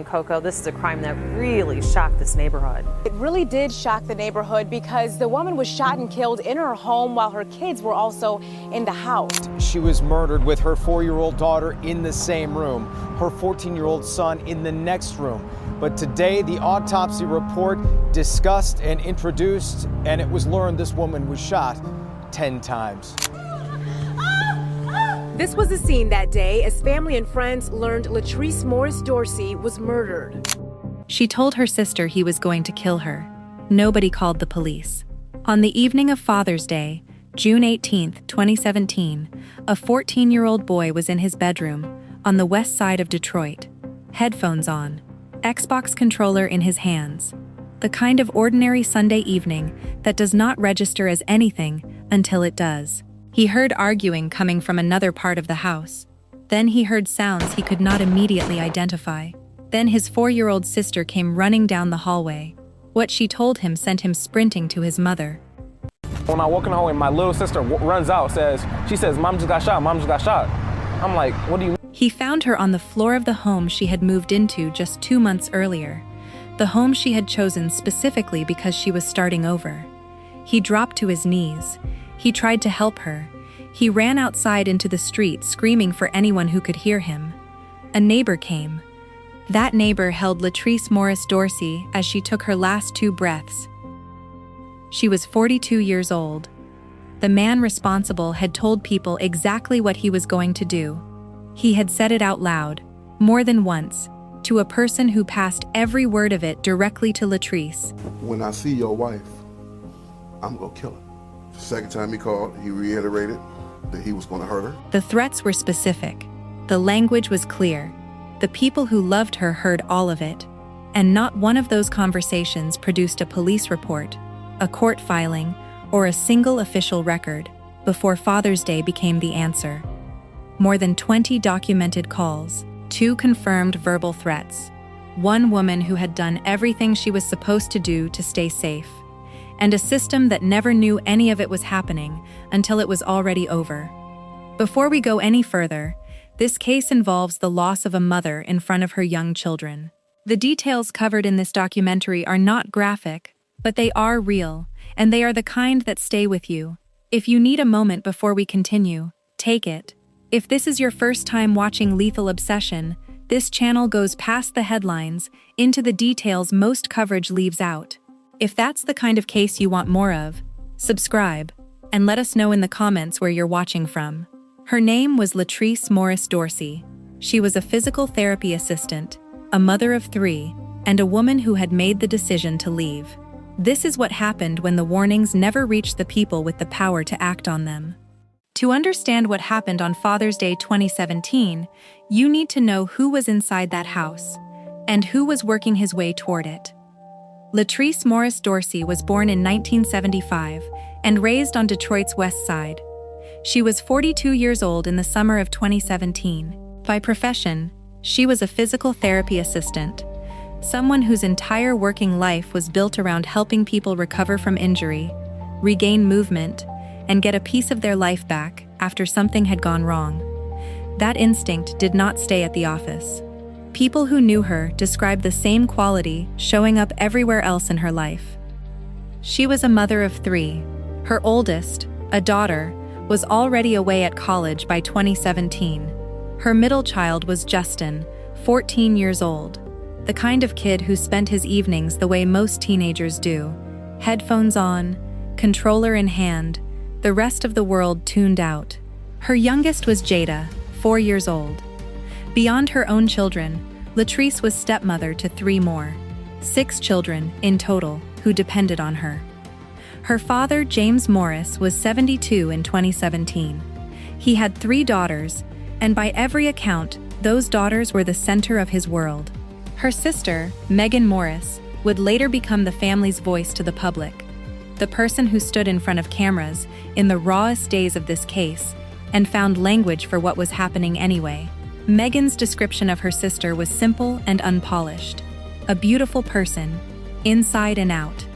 Coco, this is a crime that really shocked this neighborhood. It really did shock the neighborhood because the woman was shot and killed in her home while her kids were also in the house. She was murdered with her 4-year-old daughter in the same room, her 14-year-old son in the next room. But today, the autopsy report discussed and introduced, and it was learned this woman was shot 10 times. This was the scene that day as family and friends learned Latrese Morris-Dorsey was murdered. She told her sister he was going to kill her. Nobody called the police. On the evening of Father's Day, June 18, 2017, a 14-year-old boy was in his bedroom on the west side of Detroit, headphones on, Xbox controller in his hands. The kind of ordinary Sunday evening that does not register as anything until it does. He heard arguing coming from another part of the house. Then he heard sounds he could not immediately identify. Then his 4-year-old sister came running down the hallway. What she told him sent him sprinting to his mother. When I walk in the hallway, my little sister runs out, she says, "Mom just got shot, Mom just got shot." I'm like, what do you mean? He found her on the floor of the home she had moved into just 2 months earlier. The home she had chosen specifically because she was starting over. He dropped to his knees. He tried to help her. He ran outside into the street screaming for anyone who could hear him. A neighbor came. That neighbor held Latrese Morris-Dorsey as she took her last 2 breaths. She was 42 years old. The man responsible had told people exactly what he was going to do. He had said it out loud, more than once, to a person who passed every word of it directly to Latrice. When I see your wife, I'm gonna kill her. The second time he called, he reiterated that he was going to hurt her. The threats were specific. The language was clear. The people who loved her heard all of it. And not one of those conversations produced a police report, a court filing, or a single official record before Father's Day became the answer. More than 20 documented calls, 2 confirmed verbal threats, 1 woman who had done everything she was supposed to do to stay safe, and a system that never knew any of it was happening until it was already over. Before we go any further, this case involves the loss of a mother in front of her young children. The details covered in this documentary are not graphic, but they are real, and they are the kind that stay with you. If you need a moment before we continue, take it. If this is your first time watching Lethal Obsession, this channel goes past the headlines into the details most coverage leaves out. If that's the kind of case you want more of, subscribe, and let us know in the comments where you're watching from. Her name was Latrese Morris-Dorsey. She was a physical therapy assistant, a mother of 3, and a woman who had made the decision to leave. This is what happened when the warnings never reached the people with the power to act on them. To understand what happened on Father's Day 2017, you need to know who was inside that house, and who was working his way toward it. Latrese Morris-Dorsey was born in 1975 and raised on Detroit's west side. She was 42 years old in the summer of 2017. By profession, she was a physical therapy assistant, someone whose entire working life was built around helping people recover from injury, regain movement, and get a piece of their life back after something had gone wrong. That instinct did not stay at the office. People who knew her described the same quality showing up everywhere else in her life. She was a mother of 3. Her oldest, a daughter, was already away at college by 2017. Her middle child was Justin, 14 years old, the kind of kid who spent his evenings the way most teenagers do, headphones on, controller in hand, the rest of the world tuned out. Her youngest was Jada, 4 years old. Beyond her own children, Latrice was stepmother to 3 more, 6 children in total who depended on her. Her father, James Morris, was 72 in 2017. He had 3 daughters, and by every account, those daughters were the center of his world. Her sister, Megan Morris, would later become the family's voice to the public, the person who stood in front of cameras in the rawest days of this case and found language for what was happening anyway. Megan's description of her sister was simple and unpolished. A beautiful person, inside and out.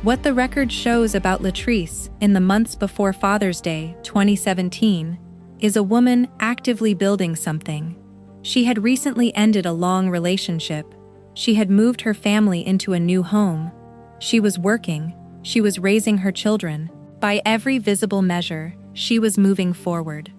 What the record shows about Latrice in the months before Father's Day 2017 is a woman actively building something. She had recently ended a long relationship. She had moved her family into a new home. She was working. She was raising her children. By every visible measure, she was moving forward.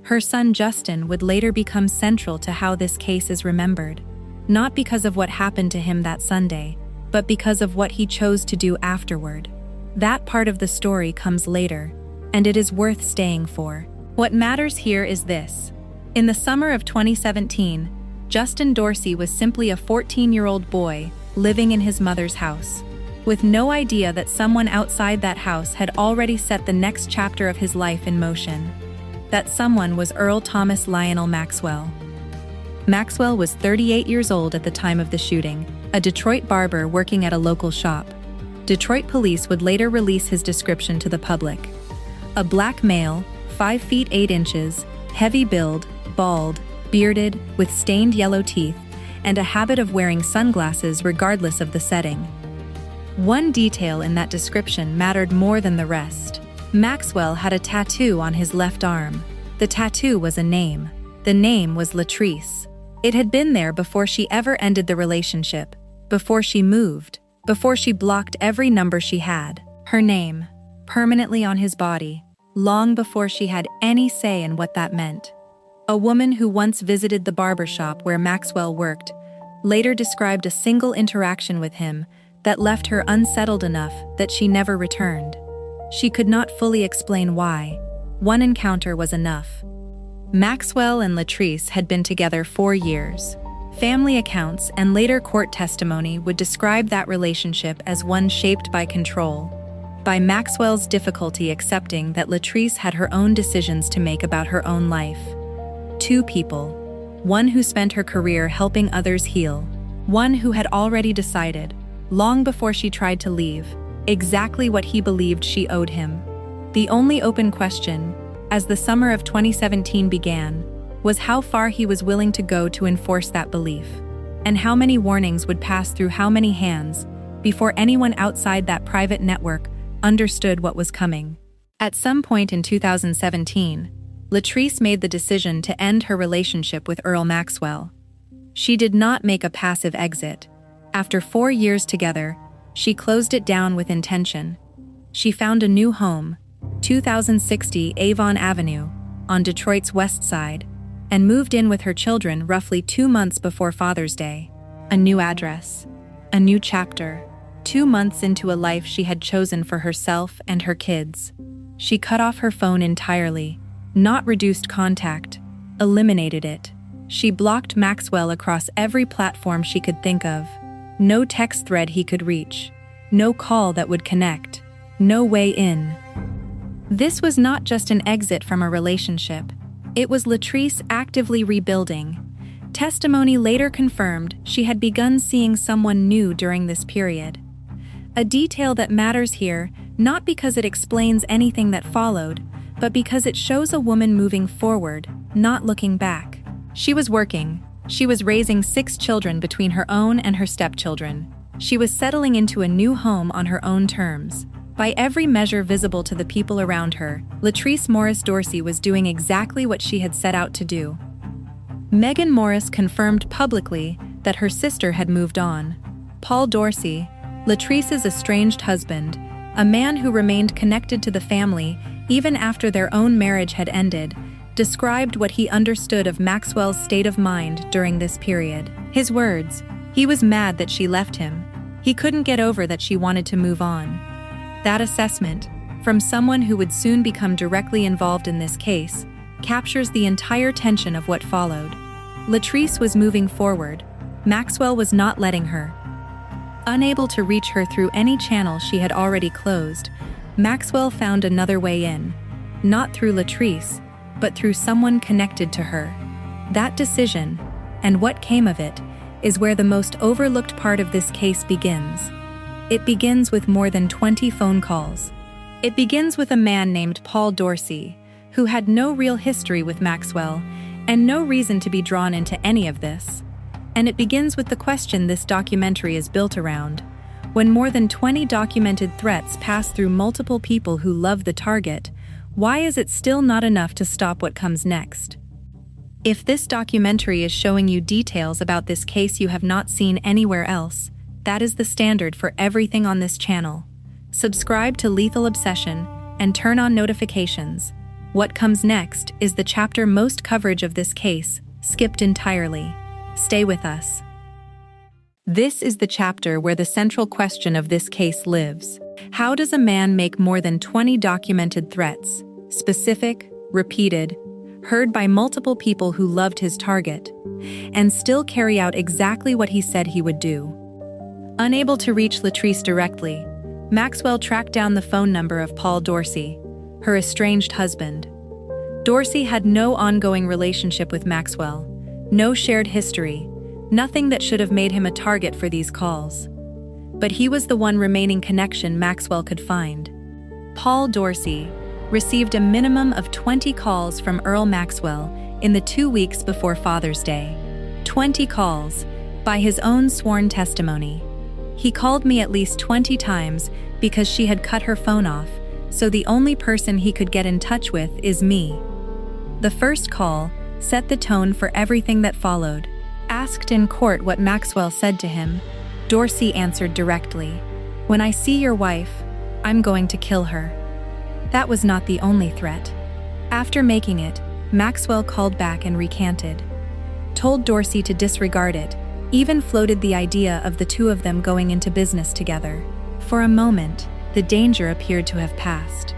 Her son Justin would later become central to how this case is remembered, not because of what happened to him that Sunday, but because of what he chose to do afterward. That part of the story comes later, and it is worth staying for. What matters here is this. In the summer of 2017, Justin Dorsey was simply a 14-year-old boy living in his mother's house, with no idea that someone outside that house had already set the next chapter of his life in motion. That someone was Earl Thomas Lionel Maxwell. Maxwell was 38 years old at the time of the shooting, a Detroit barber working at a local shop. Detroit police would later release his description to the public. A black male, 5 feet 8 inches, heavy build, bald, bearded, with stained yellow teeth, and a habit of wearing sunglasses regardless of the setting. One detail in that description mattered more than the rest. Maxwell had a tattoo on his left arm. The tattoo was a name. The name was Latrice. It had been there before she ever ended the relationship, before she moved, before she blocked every number she had. Her name, permanently on his body, long before she had any say in what that meant. A woman who once visited the barbershop where Maxwell worked later described a single interaction with him that left her unsettled enough that she never returned. She could not fully explain why. One encounter was enough. Maxwell and Latrice had been together 4 years. Family accounts and later court testimony would describe that relationship as one shaped by control, by Maxwell's difficulty accepting that Latrice had her own decisions to make about her own life. Two people, one who spent her career helping others heal, one who had already decided, long before she tried to leave, exactly what he believed she owed him. The only open question, as the summer of 2017 began, was how far he was willing to go to enforce that belief, and how many warnings would pass through how many hands before anyone outside that private network understood what was coming. At some point in 2017, Latrice made the decision to end her relationship with Earl Maxwell. She did not make a passive exit. After 4 years together, she closed it down with intention. She found a new home, 2060 Avon Avenue, on Detroit's west side, and moved in with her children roughly 2 months before Father's Day. A new address, a new chapter, 2 months into a life she had chosen for herself and her kids. She cut off her phone entirely, not reduced contact, eliminated it. She blocked Maxwell across every platform she could think of. No text thread he could reach, no call that would connect, no way in. This was not just an exit from a relationship. It was Latrice actively rebuilding. Testimony later confirmed she had begun seeing someone new during this period. A detail that matters here, not because it explains anything that followed, but because it shows a woman moving forward, not looking back. She was working. She was raising 6 children between her own and her stepchildren. She was settling into a new home on her own terms. By every measure visible to the people around her, Latrese Morris-Dorsey was doing exactly what she had set out to do. Megan Morris confirmed publicly that her sister had moved on. Paul Dorsey, Latrice's estranged husband, a man who remained connected to the family even after their own marriage had ended, described what he understood of Maxwell's state of mind during this period. His words, he was mad that she left him. He couldn't get over that she wanted to move on. That assessment, from someone who would soon become directly involved in this case, captures the entire tension of what followed. Latrice was moving forward. Maxwell was not letting her. Unable to reach her through any channel she had already closed, Maxwell found another way in, not through Latrice, but through someone connected to her. That decision, and what came of it, is where the most overlooked part of this case begins. It begins with more than 20 phone calls. It begins with a man named Paul Dorsey, who had no real history with Maxwell and no reason to be drawn into any of this. And it begins with the question this documentary is built around. When more than 20 documented threats pass through multiple people who love the target, why is it still not enough to stop what comes next? If this documentary is showing you details about this case you have not seen anywhere else, that is the standard for everything on this channel. Subscribe to Lethal Obsession and turn on notifications. What comes next is the chapter most coverage of this case skipped entirely. Stay with us. This is the chapter where the central question of this case lives. How does a man make more than 20 documented threats, specific, repeated, heard by multiple people who loved his target, and still carry out exactly what he said he would do? Unable to reach Latrice directly, Maxwell tracked down the phone number of Paul Dorsey, her estranged husband. Dorsey had no ongoing relationship with Maxwell, no shared history, nothing that should have made him a target for these calls. But he was the one remaining connection Maxwell could find. Paul Dorsey received a minimum of 20 calls from Earl Maxwell in the 2 weeks before Father's Day. 20 calls, by his own sworn testimony. He called me at least 20 times because she had cut her phone off, so the only person he could get in touch with is me. The first call set the tone for everything that followed. Asked in court what Maxwell said to him, Dorsey answered directly, "When I see your wife, I'm going to kill her." That was not the only threat. After making it, Maxwell called back and recanted. Told Dorsey to disregard it, even floated the idea of the two of them going into business together. For a moment, the danger appeared to have passed.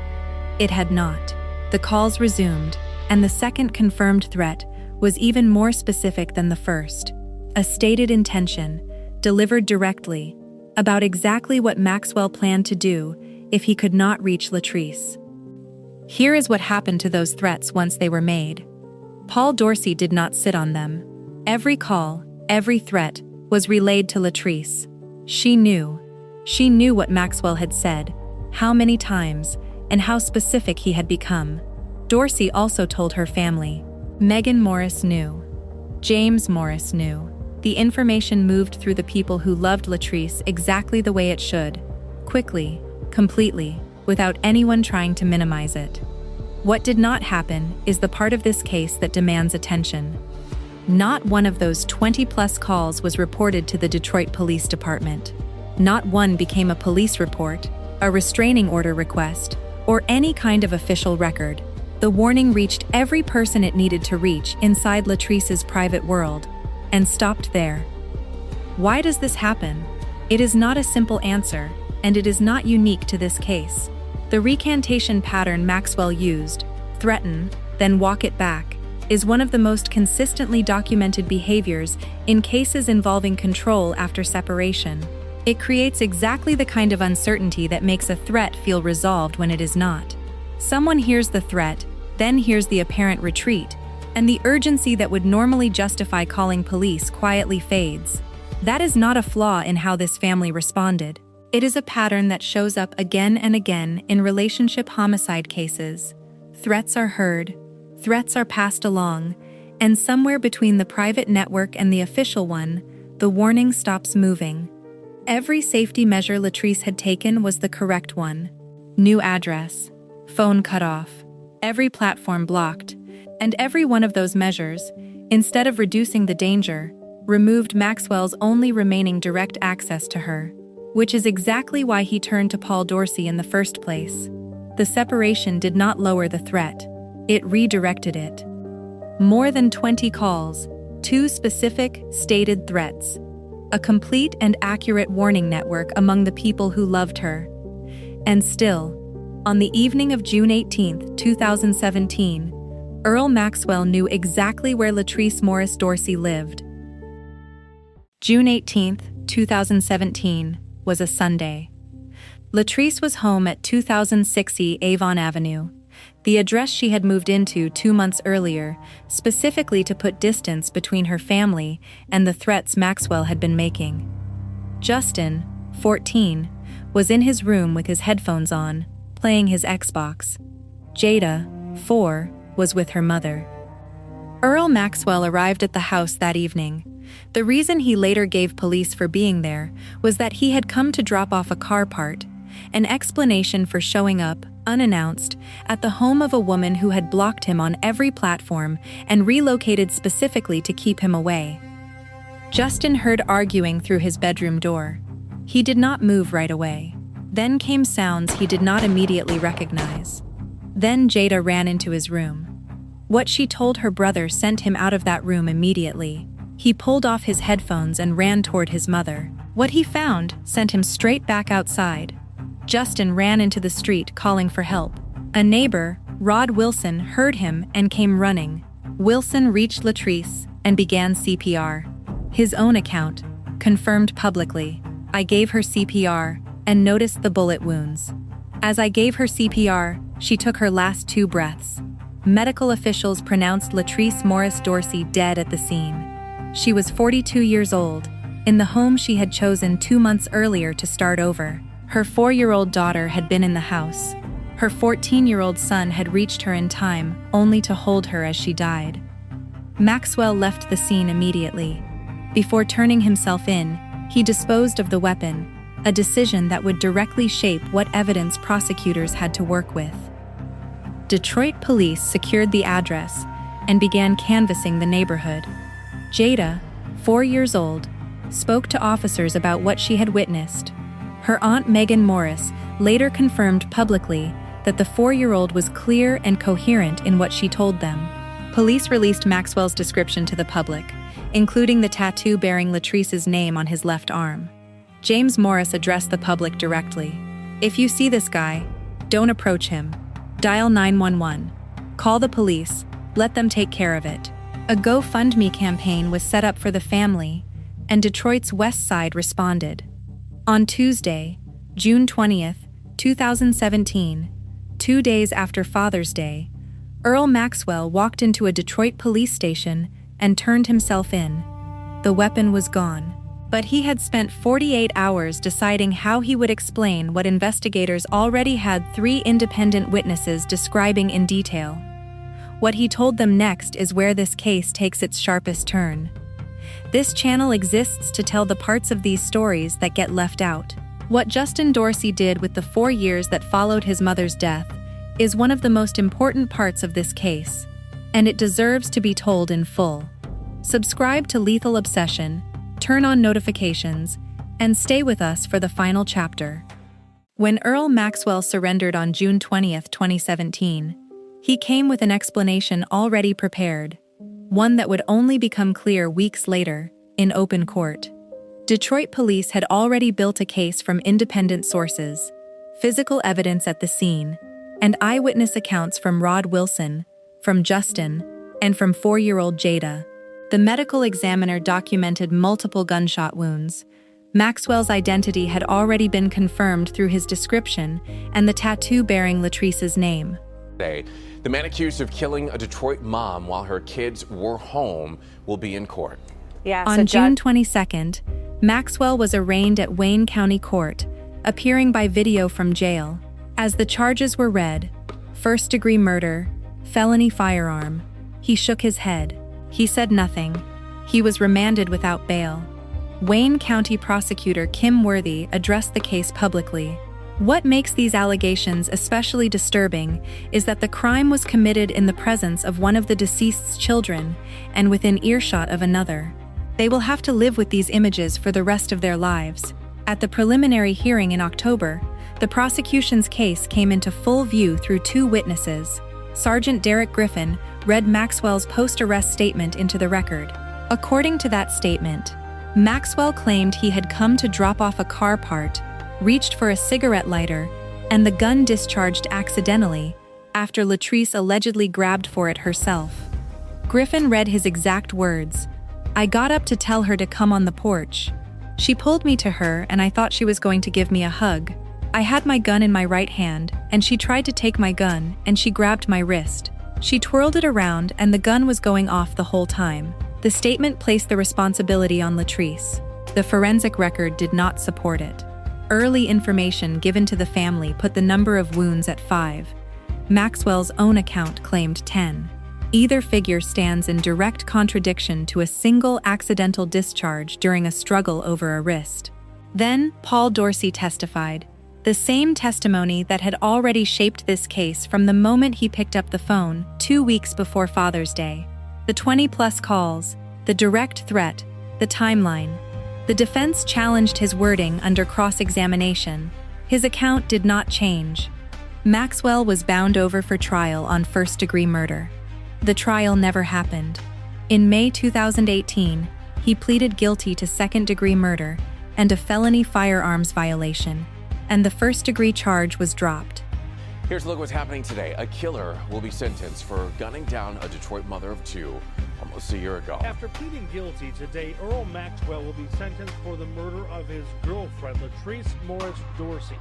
It had not. The calls resumed, and the second confirmed threat was even more specific than the first. A stated intention, delivered directly, about exactly what Maxwell planned to do if he could not reach Latrice. Here is what happened to those threats once they were made. Paul Dorsey did not sit on them. Every call, every threat, was relayed to Latrice. She knew what Maxwell had said, how many times, and how specific he had become. Dorsey also told her family. Megan Morris knew. James Morris knew. The information moved through the people who loved Latrice exactly the way it should. Quickly, completely, without anyone trying to minimize it. What did not happen is the part of this case that demands attention. Not one of those 20-plus calls was reported to the Detroit Police Department. Not one became a police report, a restraining order request, or any kind of official record. The warning reached every person it needed to reach inside Latrice's private world, and stopped there. Why does this happen? It is not a simple answer, and it is not unique to this case. The recantation pattern Maxwell used, threaten, then walk it back, is one of the most consistently documented behaviors in cases involving control after separation. It creates exactly the kind of uncertainty that makes a threat feel resolved when it is not. Someone hears the threat, then hears the apparent retreat, and the urgency that would normally justify calling police quietly fades. That is not a flaw in how this family responded. It is a pattern that shows up again and again in relationship homicide cases. Threats are heard, threats are passed along, and somewhere between the private network and the official one, the warning stops moving. Every safety measure Latrice had taken was the correct one. New address, phone cut off, every platform blocked, and every one of those measures, instead of reducing the danger, removed Maxwell's only remaining direct access to her, which is exactly why he turned to Paul Dorsey in the first place. The separation did not lower the threat, it redirected it. More than 20 calls, 2 specific, stated threats, a complete and accurate warning network among the people who loved her. And still, on the evening of June 18, 2017, Earl Maxwell knew exactly where Latrese Morris-Dorsey lived. June 18, 2017, was a Sunday. Latrice was home at 2060 Avon Avenue, the address she had moved into 2 months earlier, specifically to put distance between her family and the threats Maxwell had been making. Justin, 14, was in his room with his headphones on, playing his Xbox. Jada, 4, was with her mother. Earl Maxwell arrived at the house that evening. The reason he later gave police for being there was that he had come to drop off a car part, an explanation for showing up unannounced at the home of a woman who had blocked him on every platform and relocated specifically to keep him away. Justin heard arguing through his bedroom door. He did not move right away. Then came sounds he did not immediately recognize. Then Jada ran into his room. What she told her brother sent him out of that room immediately. He pulled off his headphones and ran toward his mother. What he found sent him straight back outside. Justin ran into the street calling for help. A neighbor, Rod Wilson, heard him and came running. Wilson reached Latrice and began CPR. His own account, confirmed publicly. I gave her CPR and noticed the bullet wounds. As I gave her CPR, she took her last 2 breaths. Medical officials pronounced Latrese Morris-Dorsey dead at the scene. She was 42 years old, in the home she had chosen 2 months earlier to start over. Her 4-year-old daughter had been in the house. Her 14-year-old son had reached her in time, only to hold her as she died. Maxwell left the scene immediately. Before turning himself in, he disposed of the weapon, a decision that would directly shape what evidence prosecutors had to work with. Detroit police secured the address and began canvassing the neighborhood. Jada, 4 years old, spoke to officers about what she had witnessed. Her aunt Megan Morris later confirmed publicly that the 4-year-old was clear and coherent in what she told them. Police released Maxwell's description to the public, including the tattoo bearing Latrice's name on his left arm. James Morris addressed the public directly. If you see this guy, don't approach him. Dial 911. Call the police. Let them take care of it. A GoFundMe campaign was set up for the family, and Detroit's West Side responded. On Tuesday, June 20th, 2017, 2 days after Father's Day, Earl Maxwell walked into a Detroit police station and turned himself in. The weapon was gone. But he had spent 48 hours deciding how he would explain what investigators already had 3 independent witnesses describing in detail. What he told them next is where this case takes its sharpest turn. This channel exists to tell the parts of these stories that get left out. What Justin Dorsey did with the 4 years that followed his mother's death is one of the most important parts of this case, and it deserves to be told in full. Subscribe to Lethal Obsession, turn on notifications, and stay with us for the final chapter. When Earl Maxwell surrendered on June 20th, 2017, he came with an explanation already prepared, one that would only become clear weeks later, in open court. Detroit police had already built a case from independent sources, physical evidence at the scene, and eyewitness accounts from Rod Wilson, from Justin, and from 4-year-old Jada. The medical examiner documented multiple gunshot wounds. Maxwell's identity had already been confirmed through his description and the tattoo bearing Latrice's name. The man accused of killing a Detroit mom while her kids were home will be in court. On June 22nd, Maxwell was arraigned at Wayne County Court, appearing by video from jail. As the charges were read, first-degree murder, felony firearm, he shook his head. He said nothing. He was remanded without bail. Wayne County Prosecutor Kim Worthy addressed the case publicly. What makes these allegations especially disturbing is that the crime was committed in the presence of one of the deceased's children and within earshot of another. They will have to live with these images for the rest of their lives. At the preliminary hearing in October, the prosecution's case came into full view through 2 witnesses. Sergeant Derek Griffin read Maxwell's post-arrest statement into the record. According to that statement, Maxwell claimed he had come to drop off a car part, reached for a cigarette lighter, and the gun discharged accidentally after Latrice allegedly grabbed for it herself. Griffin read his exact words. "I got up to tell her to come on the porch. She pulled me to her and I thought she was going to give me a hug. I had my gun in my right hand and she tried to take my gun and she grabbed my wrist. She twirled it around and the gun was going off the whole time." The statement placed the responsibility on Latrice. The forensic record did not support it. Early information given to the family put the number of wounds at 5. Maxwell's own account claimed 10. Either figure stands in direct contradiction to a single accidental discharge during a struggle over a wrist. Then, Paul Dorsey testified. The same testimony that had already shaped this case from the moment he picked up the phone 2 weeks before Father's Day. The 20-plus calls, the direct threat, the timeline. The defense challenged his wording under cross-examination. His account did not change. Maxwell was bound over for trial on first-degree murder. The trial never happened. In May 2018, he pleaded guilty to second-degree murder and a felony firearms violation, and the first-degree charge was dropped. Here's a look at what's happening today. A killer will be sentenced for gunning down a Detroit mother of two almost a year ago. After pleading guilty today, Earl Maxwell will be sentenced for the murder of his girlfriend, Latrese Morris-Dorsey.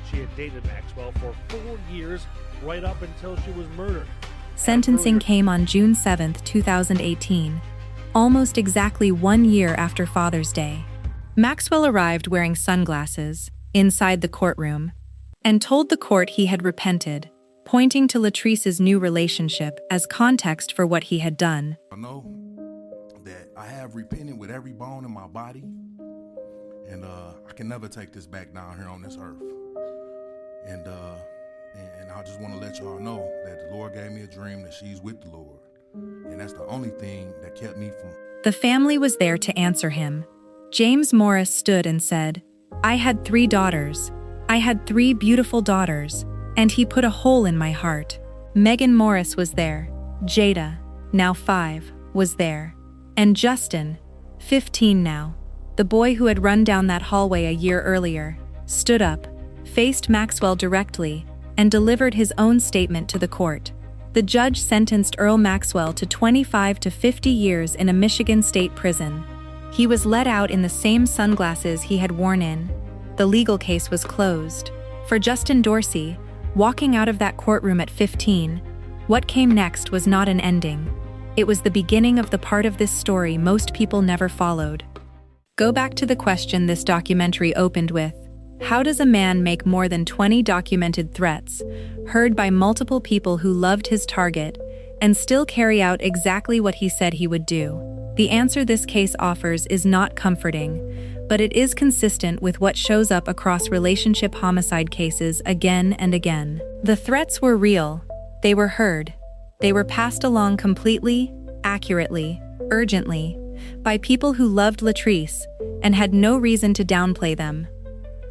She had dated Maxwell for 4 years, right up until she was murdered. Sentencing came on June 7, 2018, almost exactly 1 year after Father's Day. Maxwell arrived wearing sunglasses inside the courtroom and told the court he had repented, pointing to Latrice's new relationship as context for what he had done. I know that I have repented with every bone in my body, and I can never take this back down here on this earth. And I just want to let y'all know that the Lord gave me a dream that she's with the Lord, and that's the only thing that kept me from... The family was there to answer him. James Morris stood and said, "I had 3 daughters. I had 3 beautiful daughters, and he put a hole in my heart." Megan Morris was there. Jada, now 5, was there. And Justin, 15 now, the boy who had run down that hallway a year earlier, stood up, faced Maxwell directly, and delivered his own statement to the court. The judge sentenced Earl Maxwell to 25 to 50 years in a Michigan state prison. He was let out in the same sunglasses he had worn in. The legal case was closed. For Justin Dorsey, walking out of that courtroom at 15, what came next was not an ending. It was the beginning of the part of this story most people never followed. Go back to the question this documentary opened with. How does a man make more than 20 documented threats, heard by multiple people who loved his target, and still carry out exactly what he said he would do? The answer this case offers is not comforting, but it is consistent with what shows up across relationship homicide cases again and again. The threats were real. They were heard. They were passed along completely, accurately, urgently, by people who loved Latrice and had no reason to downplay them.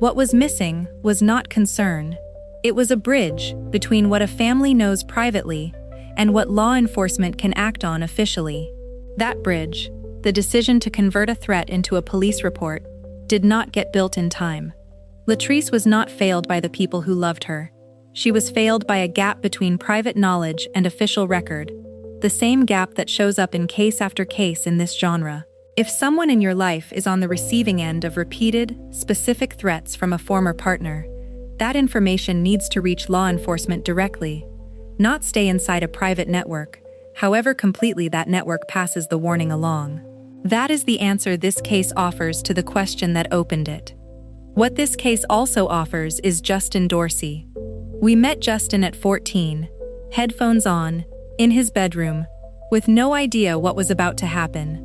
What was missing was not concern. It was a bridge between what a family knows privately and what law enforcement can act on officially. That bridge, the decision to convert a threat into a police report, did not get built in time. Latrice was not failed by the people who loved her. She was failed by a gap between private knowledge and official record, the same gap that shows up in case after case in this genre. If someone in your life is on the receiving end of repeated, specific threats from a former partner, that information needs to reach law enforcement directly, not stay inside a private network, however completely that network passes the warning along. That is the answer this case offers to the question that opened it. What this case also offers is Justin Dorsey. We met Justin at 14, headphones on, in his bedroom, with no idea what was about to happen.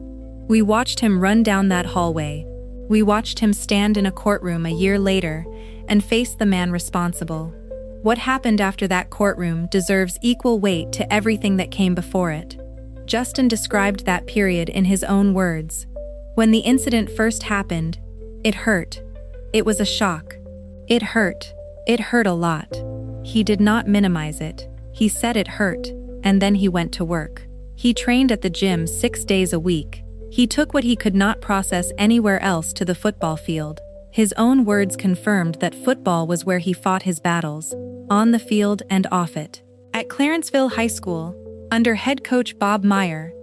We watched him run down that hallway. We watched him stand in a courtroom a year later and face the man responsible. What happened after that courtroom deserves equal weight to everything that came before it. Justin described that period in his own words. When the incident first happened, it hurt. It was a shock. It hurt. It hurt a lot. He did not minimize it. He said it hurt, and then he went to work. He trained at the gym 6 days a week. He took what he could not process anywhere else to the football field. His own words confirmed that football was where he fought his battles, on the field and off it. At Clarenceville High School, under head coach Bob Meyer,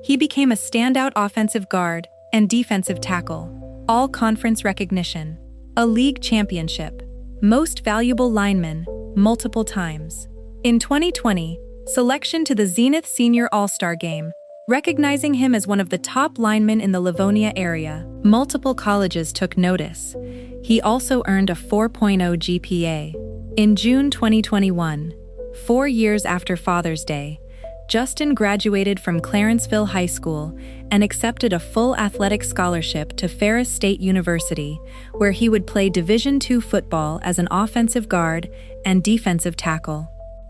he became a standout offensive guard and defensive tackle, all conference recognition, a league championship, most valuable lineman, multiple times. In 2020, selection to the Zenith Senior All-Star Game, recognizing him as one of the top linemen in the Livonia area. Multiple colleges took notice. He also earned a 4.0 GPA. In June 2021, 4 years after Father's Day, Justin graduated from Clarenceville High School and accepted a full athletic scholarship to Ferris State University, where he would play Division II football as an offensive guard and defensive tackle.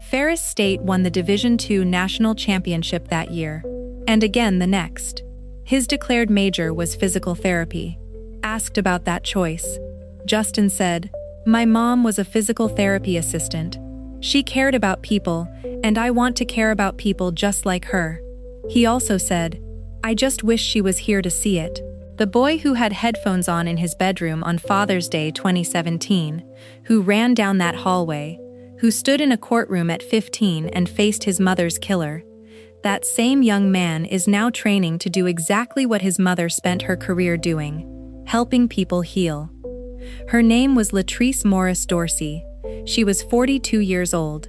Ferris State won the Division II national championship that year, and again the next. His declared major was physical therapy. Asked about that choice, Justin said, "My mom was a physical therapy assistant. She cared about people, and I want to care about people just like her." He also said, "I just wish she was here to see it." The boy who had headphones on in his bedroom on Father's Day 2017, who ran down that hallway, who stood in a courtroom at 15 and faced his mother's killer, that same young man is now training to do exactly what his mother spent her career doing, helping people heal. Her name was Latrese Morris-Dorsey. She was 42 years old,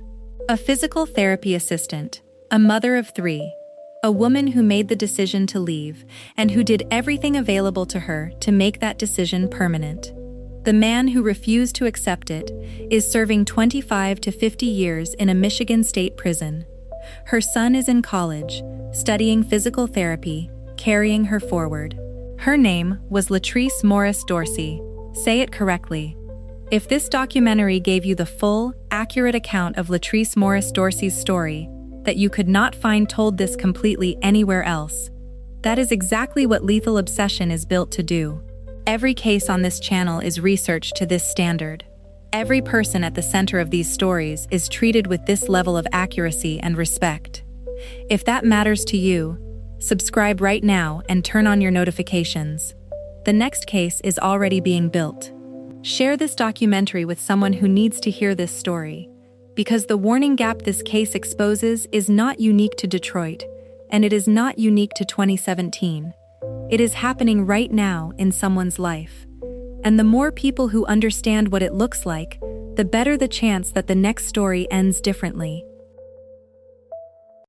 a physical therapy assistant, a mother of 3, a woman who made the decision to leave and who did everything available to her to make that decision permanent. The man who refused to accept it is serving 25 to 50 years in a Michigan state prison. Her son is in college, studying physical therapy, carrying her forward. Her name was Latrese Morris-Dorsey. Say it correctly. If this documentary gave you the full, accurate account of Latrese Morris-Dorsey's story that you could not find told this completely anywhere else, that is exactly what Lethal Obsession is built to do. Every case on this channel is researched to this standard. Every person at the center of these stories is treated with this level of accuracy and respect. If that matters to you, subscribe right now and turn on your notifications. The next case is already being built. Share this documentary with someone who needs to hear this story, because the warning gap this case exposes is not unique to Detroit, and it is not unique to 2017. It is happening right now in someone's life. And the more people who understand what it looks like, the better the chance that the next story ends differently.